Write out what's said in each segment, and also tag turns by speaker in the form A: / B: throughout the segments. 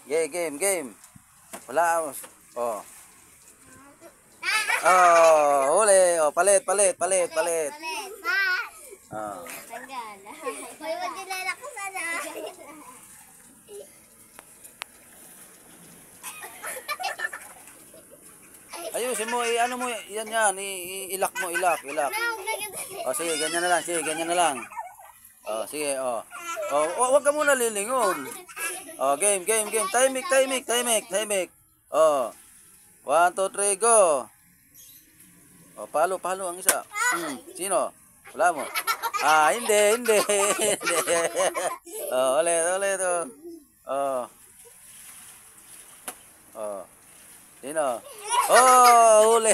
A: Game. Wala. Oh. Oh, huli. Oh, palit. Oh.
B: Tanggal. May magdilala ko sana.
A: Ayusin mo, ano mo, yan, ilak mo, ilak. Oh, sige, ganyan na lang. Oh, sige, oh. Oh, wag ka muna lilingon. Oh, game. Timing. Oh. 1, 2, 3, go. Oh, palo ang isa. Sino? Wala mo. Ah, hindi. Oh, ulit. Oh. Oh. Sino? Oh, huli.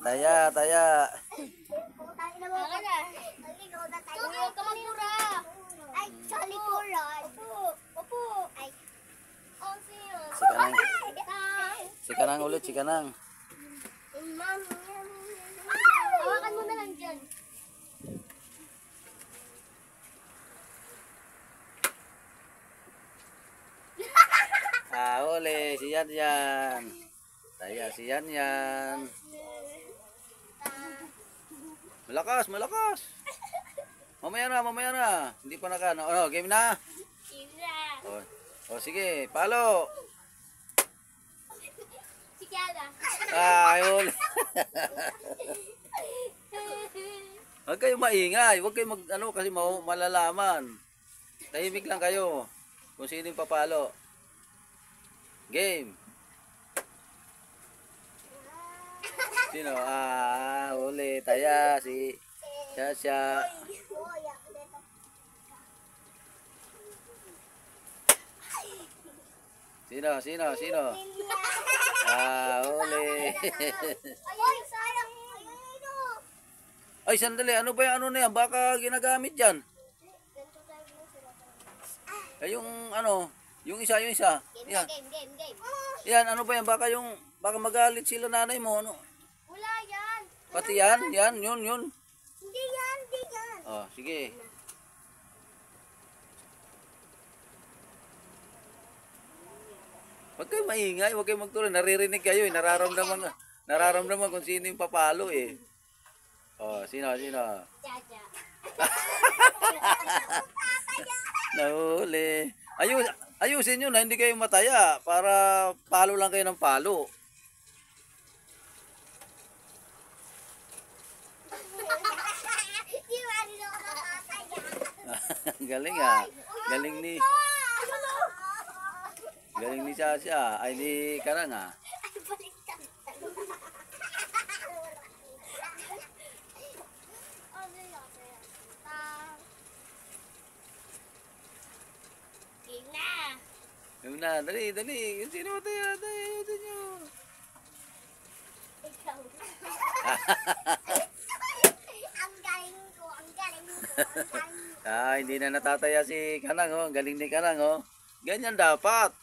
A: Taya.
B: Ay, sa likuran. Opo. Ay.
A: Si Kanang ulit.
B: Hawakan mo na lang dyan.
A: Ah, huli. Si Yan. Taya, si Yan. Malakas. Mamaya na. Hindi pa ano, game na. Oh, sige, palo.
B: Si Kiara.
A: Ah, huli. Huwag kayo maingay. Huwag kayo kasi malalaman. Tahimik lang kayo. Kung sino yung papalo. Game. Sino? Ah, huli. Taya, si Sasha. Sino? Ah, huli. Ay, sandali. Ano ba yung na yan? Baka ginagamit dyan. Ay, yung isa. Yan.
B: Game.
A: Yan, ano ba yan? Baka magalit sila nanay mo. Ano?
B: Wala yan.
A: Pati yan, yun.
B: Hindi yan.
A: Oh, sige. Huwag kayo maingay, huwag kayo magtuloy. Naririnig kayo, nararamdaman kung sino yung papalo eh. Oh, sino?
B: Chacha.
A: Nahuli. Ayusin nyo na hindi kayo mataya para palo lang kayo ng palo. Galing ah. Galing ni Sasha. Ay, di Karang ah. Yung na, dali. Sino mataya? Ayusin nyo.
B: Ang galing ko.
A: Ah, hindi na natataya si Kanang oh. Galing ni Kanang oh. Ganyan dapat.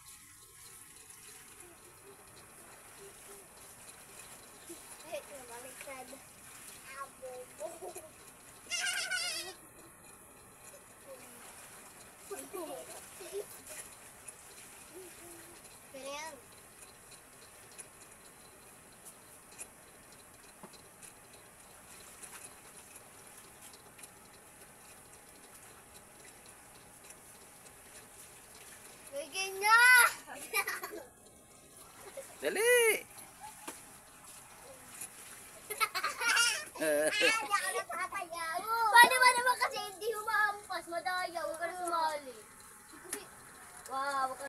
B: Bigyan na!
A: Dali.
B: Ay, ako na